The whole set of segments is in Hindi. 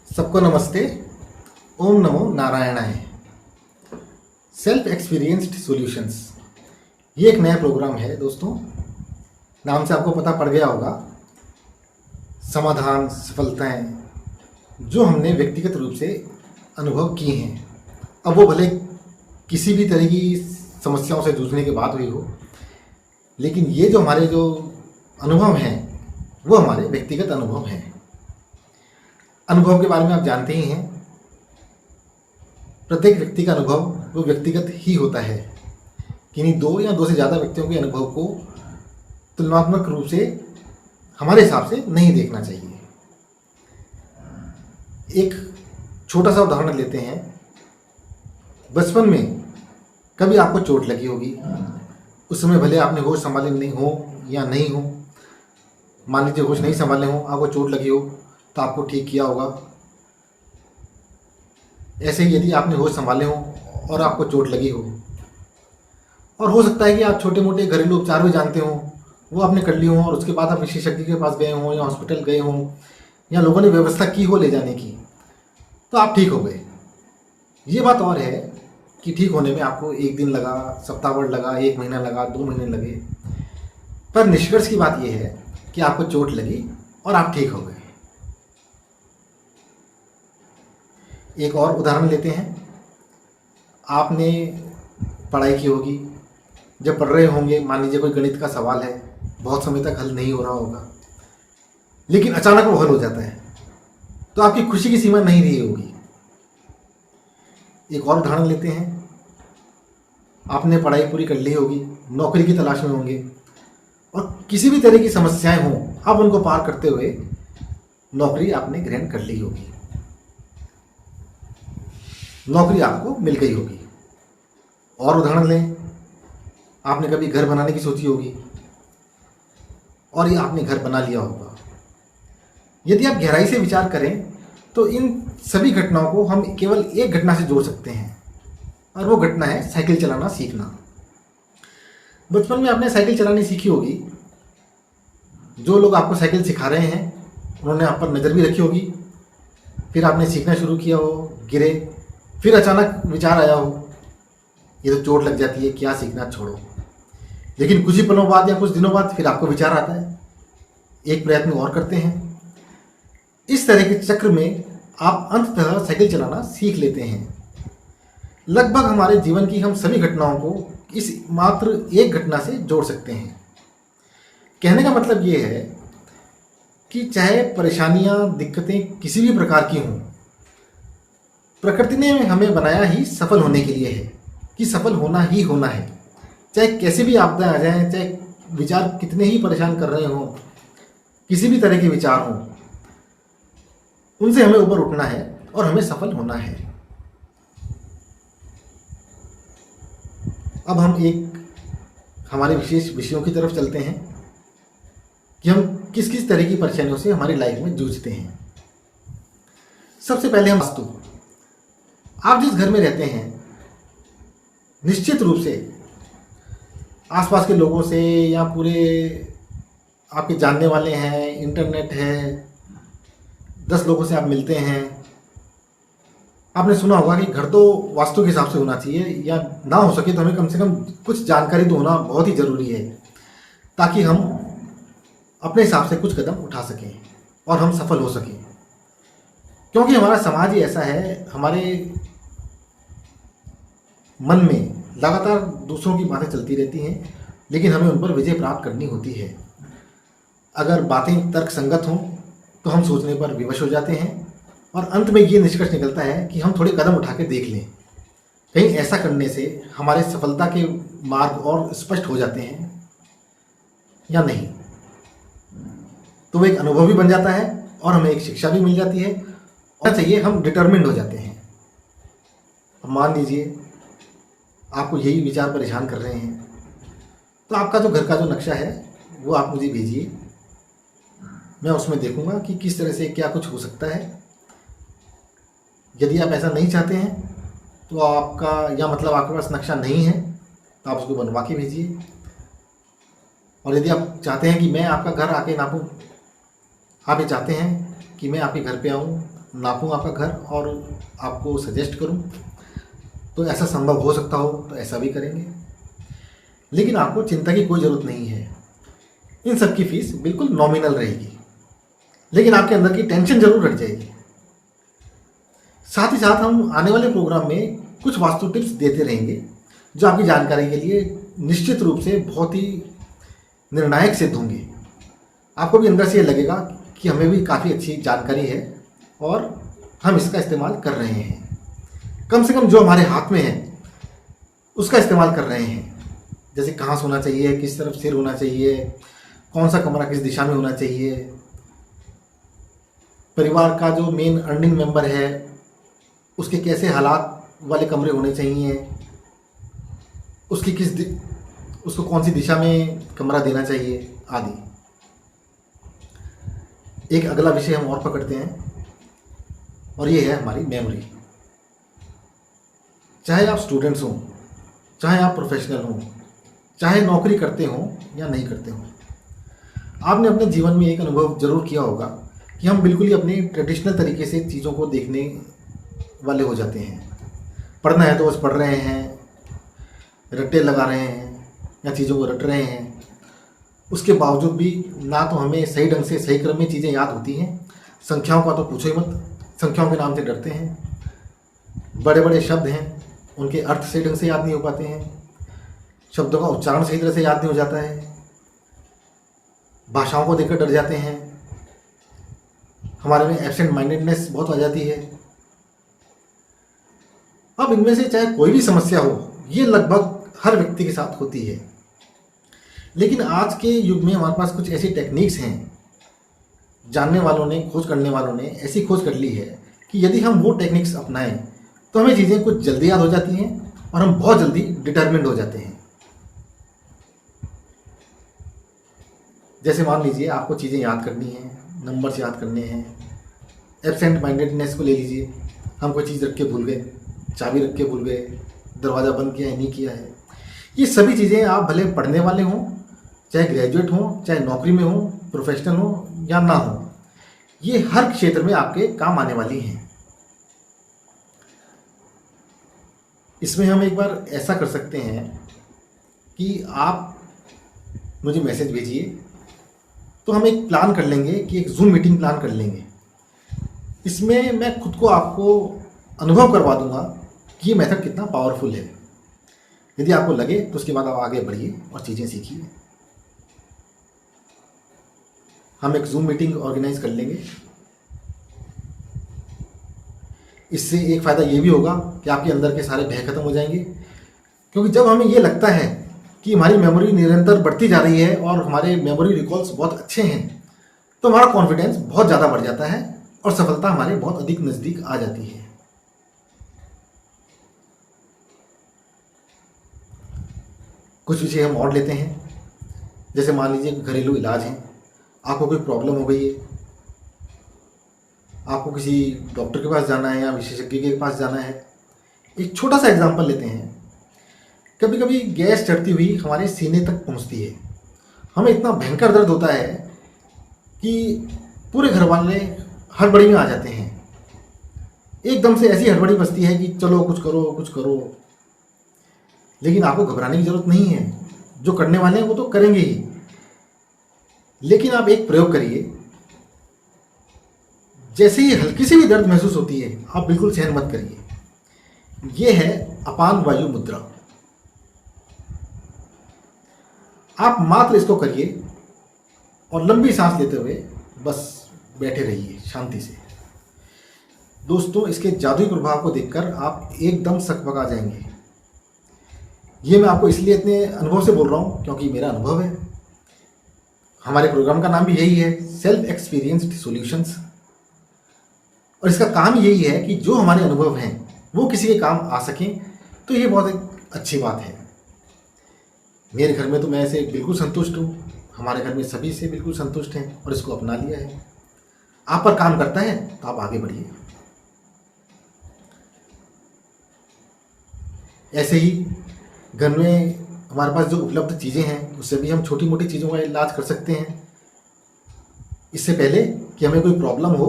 सबको नमस्ते। ओम नमो नारायणाय। सेल्फ एक्सपीरियंस्ड सॉल्यूशंस, ये एक नया प्रोग्राम है दोस्तों। नाम से आपको पता पड़ गया होगा। समाधान, सफलताएं जो हमने व्यक्तिगत रूप से अनुभव की हैं, अब वो भले किसी भी तरह की समस्याओं से जूझने के बाद हुई हो, लेकिन ये जो हमारे जो अनुभव हैं वो हमारे व्यक्तिगत अनुभव हैं। अनुभव के बारे में आप जानते ही हैं, प्रत्येक व्यक्ति का अनुभव वो व्यक्तिगत ही होता है। किन्हीं दो या दो से ज़्यादा व्यक्तियों के अनुभव को तुलनात्मक रूप से हमारे हिसाब से नहीं देखना चाहिए। एक छोटा सा उदाहरण लेते हैं। बचपन में कभी आपको चोट लगी होगी, उस समय भले आपने होश संभाले नहीं हो या नहीं हो, मान लीजिए होश नहीं संभाले हो, आपको चोट लगी हो तो आपको ठीक किया होगा। ऐसे ही यदि आपने होश संभाले हो और आपको चोट लगी हो, और हो सकता है कि आप छोटे मोटे घरेलू उपचार भी जानते हो, वो आपने कर लिए हों और उसके बाद आप विशेषज्ञ के पास गए हों या हॉस्पिटल गए हों या लोगों ने व्यवस्था की हो ले जाने की, तो आप ठीक हो गए। ये बात और है कि ठीक होने में आपको एक दिन लगा, सप्ताह भर लगा, एक महीना लगा, 2 महीने लगे, पर निष्कर्ष की बात यह है कि आपको चोट लगी और आप ठीक हो गए। एक और उदाहरण लेते हैं। आपने पढ़ाई की होगी, जब पढ़ रहे होंगे, मान लीजिए कोई गणित का सवाल है, बहुत समय तक हल नहीं हो रहा होगा, लेकिन अचानक वो हल हो जाता है, तो आपकी खुशी की सीमा नहीं रही होगी। एक और उदाहरण लेते हैं। आपने पढ़ाई पूरी कर ली होगी, नौकरी की तलाश में होंगे और किसी भी तरह की समस्याएं हों, आप उनको पार करते हुए नौकरी आपने ग्रहण कर ली होगी, नौकरी आपको मिल गई होगी। और उदाहरण लें, आपने कभी घर बनाने की सोची होगी और ये आपने घर बना लिया होगा। यदि आप गहराई से विचार करें तो इन सभी घटनाओं को हम केवल एक घटना से जोड़ सकते हैं, और वो घटना है साइकिल चलाना सीखना। बचपन में आपने साइकिल चलानी सीखी होगी। जो लोग आपको साइकिल सिखा रहे हैं उन्होंने आप पर नज़र भी रखी होगी। फिर आपने सीखना शुरू किया हो, गिरे, फिर अचानक विचार आया हो, ये तो चोट लग जाती है, क्या सीखना, छोड़ो। लेकिन कुछ ही पलों बाद या कुछ दिनों बाद फिर आपको विचार आता है, एक प्रयत्न और करते हैं। इस तरह के चक्र में आप अंततः साइकिल चलाना सीख लेते हैं। लगभग हमारे जीवन की हम सभी घटनाओं को इस मात्र एक घटना से जोड़ सकते हैं। कहने का मतलब ये है कि चाहे परेशानियां, दिक्कतें किसी भी प्रकार की हों, प्रकृति ने हमें बनाया ही सफल होने के लिए है, कि सफल होना ही होना है। चाहे कैसे भी आपदाएं आ जाएं, चाहे विचार कितने ही परेशान कर रहे हों, किसी भी तरह के विचार हों, उनसे हमें ऊपर उठना है और हमें सफल होना है। अब हम एक हमारे विशेष विषयों की तरफ चलते हैं कि हम किस किस तरह की परेशानियों से हमारी लाइफ में जूझते हैं। सबसे पहले हम वास्तु। आप जिस घर में रहते हैं, निश्चित रूप से आसपास के लोगों से या पूरे आपके जानने वाले हैं, इंटरनेट है, 10 लोगों से आप मिलते हैं। आपने सुना होगा कि घर तो वास्तु के हिसाब से होना चाहिए, या ना हो सके तो हमें कम से कम कुछ जानकारी तो होना बहुत ही ज़रूरी है, ताकि हम अपने हिसाब से कुछ कदम उठा सकें और हम सफल हो सकें। क्योंकि हमारा समाज ही ऐसा है, हमारे मन में लगातार दूसरों की बातें चलती रहती हैं, लेकिन हमें उन पर विजय प्राप्त करनी होती है। अगर बातें तर्क संगत हों तो हम सोचने पर विवश हो जाते हैं और अंत में ये निष्कर्ष निकलता है कि हम थोड़े कदम उठा के देख लें। कहीं ऐसा करने से हमारे सफलता के मार्ग और स्पष्ट हो जाते हैं या नहीं। तो वो एक अनुभव भी बन जाता है और हमें एक शिक्षा भी मिल जाती है, और चाहिए हम डिटर्मिन्ड हो जाते हैं। अब मान लीजिए आपको यही विचार परेशान कर रहे हैं, तो आपका जो घर का जो नक्शा है वो आप मुझे भेजिए, मैं उसमें देखूंगा कि किस तरह से क्या कुछ हो सकता है। यदि आप ऐसा नहीं चाहते हैं तो आपका, या मतलब आपके पास नक्शा नहीं है, तो आप उसको बनवा के भेजिए। और यदि आप चाहते हैं कि मैं आपका घर आके नापूं, आप ये चाहते हैं कि मैं आपके घर पे आऊँ, नापूं आपका घर और आपको सजेस्ट करूं, तो ऐसा संभव हो सकता हो तो ऐसा भी करेंगे। लेकिन आपको चिंता की कोई ज़रूरत नहीं है, इन सब की फीस बिल्कुल नॉमिनल रहेगी, लेकिन आपके अंदर की टेंशन जरूर हट जाएगी। साथ ही साथ हम आने वाले प्रोग्राम में कुछ वास्तु टिप्स देते रहेंगे जो आपकी जानकारी के लिए निश्चित रूप से बहुत ही निर्णायक सिद्ध होंगे। आपको भी अंदर से ये लगेगा कि हमें भी काफ़ी अच्छी जानकारी है और हम इसका इस्तेमाल कर रहे हैं, कम से कम जो हमारे हाथ में है उसका इस्तेमाल कर रहे हैं। जैसे कहाँ सोना चाहिए, किस तरफ सिर होना चाहिए, कौन सा कमरा किस दिशा में होना चाहिए, परिवार का जो मेन अर्निंग मेंबर है उसके कैसे हालात वाले कमरे होने चाहिए, उसको कौन सी दिशा में कमरा देना चाहिए आदि। एक अगला विषय हम और पकड़ते हैं और ये है हमारी मेमोरी। चाहे आप स्टूडेंट्स हों, चाहे आप प्रोफेशनल हों, चाहे नौकरी करते हों या नहीं करते हों, आपने अपने जीवन में एक अनुभव जरूर किया होगा कि हम बिल्कुल ही अपने ट्रेडिशनल तरीके से चीज़ों को देखने वाले हो जाते हैं। पढ़ना है तो बस पढ़ रहे हैं, रट्टे लगा रहे हैं या चीज़ों को रट रहे हैं। उसके बावजूद भी ना तो हमें सही ढंग से सही क्रम में चीज़ें याद होती हैं, संख्याओं का तो पूछो ही मत, संख्याओं के नाम से डरते हैं। बड़े बड़े शब्द हैं, उनके अर्थ सही ढंग से याद नहीं हो पाते हैं, शब्दों का उच्चारण सही तरह से याद नहीं हो जाता है, भाषाओं को देखकर डर जाते हैं, हमारे में एब्सेंट माइंडेडनेस बहुत आ जाती है। अब इनमें से चाहे कोई भी समस्या हो, ये लगभग हर व्यक्ति के साथ होती है। लेकिन आज के युग में हमारे पास कुछ ऐसी टेक्निक्स हैं, जानने वालों ने, खोज करने वालों ने ऐसी खोज कर ली है कि यदि हम वो टेक्निक्स अपनाएं तो हमें चीज़ें कुछ जल्दी याद हो जाती हैं और हम बहुत जल्दी डिटर्मिन्ड हो जाते हैं। जैसे मान लीजिए आपको चीज़ें याद करनी है, नंबर्स याद करने हैं। एब्सेंट माइंडेडनेस को ले लीजिए, हम कोई चीज़ रख के भूल गए, चाबी रख के भूल गए, दरवाज़ा बंद किया है नहीं किया है। ये सभी चीज़ें आप भले पढ़ने वाले हों, चाहे ग्रेजुएट हों, चाहे नौकरी में हों, प्रोफेशनल हों या ना हों, ये हर क्षेत्र में आपके काम आने वाली हैं। इसमें हम एक बार ऐसा कर सकते हैं कि आप मुझे मैसेज भेजिए, तो हम एक प्लान कर लेंगे कि एक जूम मीटिंग प्लान कर लेंगे। इसमें मैं खुद को आपको अनुभव करवा दूंगा कि ये मेथड कितना पावरफुल है। यदि आपको लगे तो उसके बाद आप आगे बढ़िए और चीज़ें सीखिए। हम एक जूम मीटिंग ऑर्गेनाइज कर लेंगे। इससे एक फ़ायदा ये भी होगा कि आपके अंदर के सारे भय खत्म हो जाएंगे, क्योंकि जब हमें ये लगता है कि हमारी मेमोरी निरंतर बढ़ती जा रही है और हमारे मेमोरी रिकॉल्स बहुत अच्छे हैं, तो हमारा कॉन्फिडेंस बहुत ज़्यादा बढ़ जाता है और सफलता हमारे बहुत अधिक नज़दीक आ जाती है। कुछ विषय हम और लेते हैं। जैसे मान लीजिए घरेलू इलाज है, आपको कोई प्रॉब्लम हो गई है, आपको किसी डॉक्टर के पास जाना है या विशेषज्ञ के पास जाना है। एक छोटा सा एग्जांपल लेते हैं। कभी कभी गैस चढ़ती हुई हमारे सीने तक पहुंचती है, हमें इतना भयंकर दर्द होता है कि पूरे घर वाले हड़बड़ी में आ जाते हैं। एकदम से ऐसी हड़बड़ी बसती है कि चलो कुछ करो कुछ करो। लेकिन आपको घबराने की जरूरत नहीं है, जो करने वाले हैं वो तो करेंगे ही। लेकिन आप एक प्रयोग करिए, जैसे ही हल्की सी भी दर्द महसूस होती है आप बिल्कुल सहन मत करिए। यह है अपान वायु मुद्रा। आप मात्र इसको करिए और लंबी सांस लेते हुए बस बैठे रहिए शांति से। दोस्तों, इसके जादुई प्रभाव को देखकर आप एकदम सकपका जाएंगे। ये मैं आपको इसलिए इतने अनुभव से बोल रहा हूँ क्योंकि मेरा अनुभव है। हमारे प्रोग्राम का नाम भी यही है, सेल्फ एक्सपीरियंस्ड सॉल्यूशंस। और इसका काम यही है कि जो हमारे अनुभव हैं वो किसी के काम आ सकें, तो ये बहुत एक अच्छी बात है। मेरे घर में तो मैं ऐसे बिल्कुल संतुष्ट हूँ, हमारे घर में सभी से बिल्कुल संतुष्ट हैं और इसको अपना लिया है। आप पर काम करता है तो आप आगे बढ़िए। ऐसे ही घर में हमारे पास जो उपलब्ध चीज़ें हैं उससे भी हम छोटी मोटी चीज़ों का इलाज कर सकते हैं, इससे पहले कि हमें कोई प्रॉब्लम हो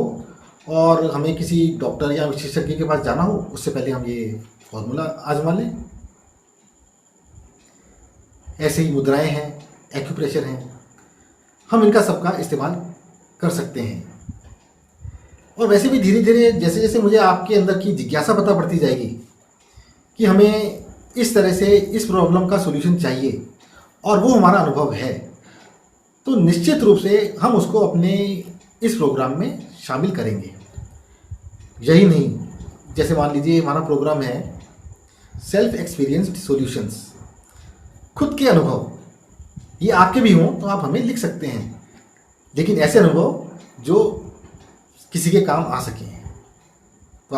और हमें किसी डॉक्टर या विशेषज्ञ के पास जाना हो उससे पहले हम ये फॉर्मूला आजमा लें। ऐसे ही मुद्राएं हैं, एक्यूप्रेशर हैं, हम इनका सबका इस्तेमाल कर सकते हैं। और वैसे भी धीरे धीरे जैसे जैसे मुझे आपके अंदर की जिज्ञासा पता पड़ती जाएगी कि हमें इस तरह से इस प्रॉब्लम का सॉल्यूशन चाहिए और वो हमारा अनुभव है, तो निश्चित रूप से हम उसको अपने इस प्रोग्राम में शामिल करेंगे। यही नहीं, जैसे मान लीजिए हमारा प्रोग्राम है सेल्फ एक्सपीरियंस्ड सॉल्यूशंस, खुद के अनुभव। ये आपके भी हों तो आप हमें लिख सकते हैं, लेकिन ऐसे अनुभव जो किसी के काम आ सकें। तो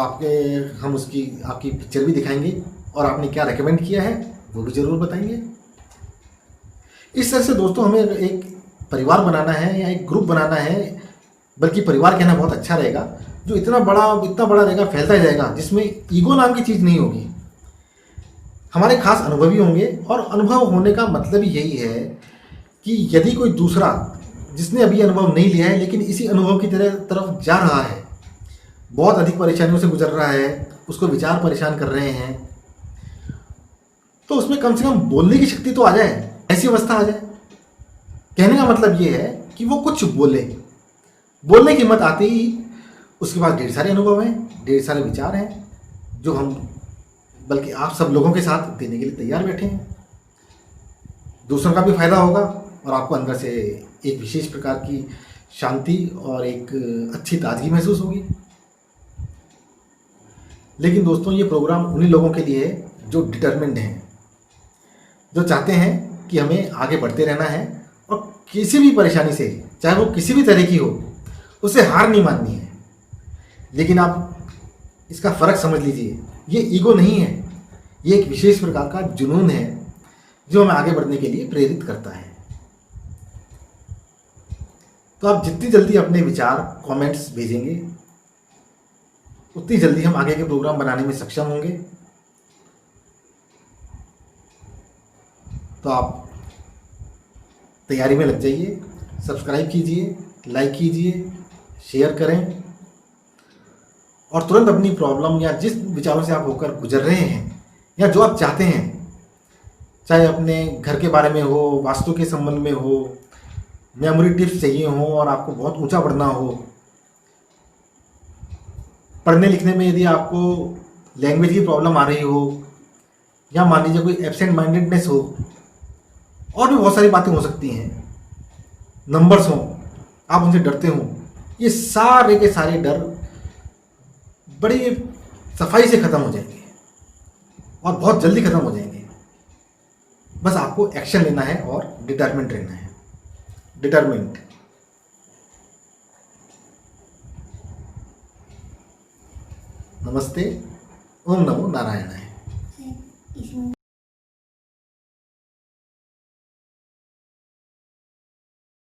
हम उसकी आपकी पिक्चर भी दिखाएंगे और आपने क्या रेकमेंड किया है वो भी ज़रूर बताएंगे। इस तरह से दोस्तों हमें एक परिवार बनाना है या एक ग्रुप बनाना है, बल्कि परिवार कहना बहुत अच्छा रहेगा, जो इतना बड़ा रहेगा, फैलता जाएगा, जिसमें ईगो नाम की चीज़ नहीं होगी। हमारे खास अनुभवी होंगे और अनुभव होने का मतलब यही है कि यदि कोई दूसरा जिसने अभी अनुभव नहीं लिया है लेकिन इसी अनुभव की तरफ जा रहा है, बहुत अधिक परेशानियों से गुजर रहा है, उसको विचार परेशान कर रहे हैं, तो उसमें कम से कम बोलने की शक्ति तो आ जाए, ऐसी अवस्था आ जाए। कहने का मतलब ये है कि वो कुछ बोलने की हिम्मत आती ही उसके पास ढेर सारे अनुभव हैं, ढेर सारे विचार हैं, जो हम बल्कि आप सब लोगों के साथ देने के लिए तैयार बैठे हैं। दूसरों का भी फायदा होगा और आपको अंदर से एक विशेष प्रकार की शांति और एक अच्छी ताजगी महसूस होगी। लेकिन दोस्तों ये प्रोग्राम उन्हीं लोगों के लिए है जो डिटरमिन्ड हैं, जो चाहते हैं कि हमें आगे बढ़ते रहना है और किसी भी परेशानी से, चाहे वो किसी भी तरह की हो, उसे हार नहीं माननी है। लेकिन आप इसका फ़र्क समझ लीजिए, ये ईगो नहीं है, ये एक विशेष प्रकार का जुनून है जो हमें आगे बढ़ने के लिए प्रेरित करता है। तो आप जितनी जल्दी अपने विचार कमेंट्स भेजेंगे उतनी जल्दी हम आगे के प्रोग्राम बनाने में सक्षम होंगे। तो आप तैयारी में लग जाइए, सब्सक्राइब कीजिए, लाइक कीजिए, शेयर करें और तुरंत अपनी प्रॉब्लम या जिस विचारों से आप होकर गुजर रहे हैं या जो आप चाहते हैं, चाहे अपने घर के बारे में हो, वास्तु के संबंध में हो, मेमोरी टिप्स चाहिए हो और आपको बहुत ऊंचा पढ़ना हो, पढ़ने लिखने में यदि आपको लैंग्वेज की प्रॉब्लम आ रही हो, या मान लीजिए कोई एब्सेंट माइंडेडनेस हो, और भी बहुत सारी बातें हो सकती हैं, नंबर्स हों, आप उनसे डरते हो, ये सारे के सारे डर बड़ी सफाई से ख़त्म हो जाएंगे और बहुत जल्दी ख़त्म हो जाएंगे। बस आपको एक्शन लेना है और डिटरमिन्ड रहना है। डिटरमिन्ड। नमस्ते। ओम नमो नारायणाय।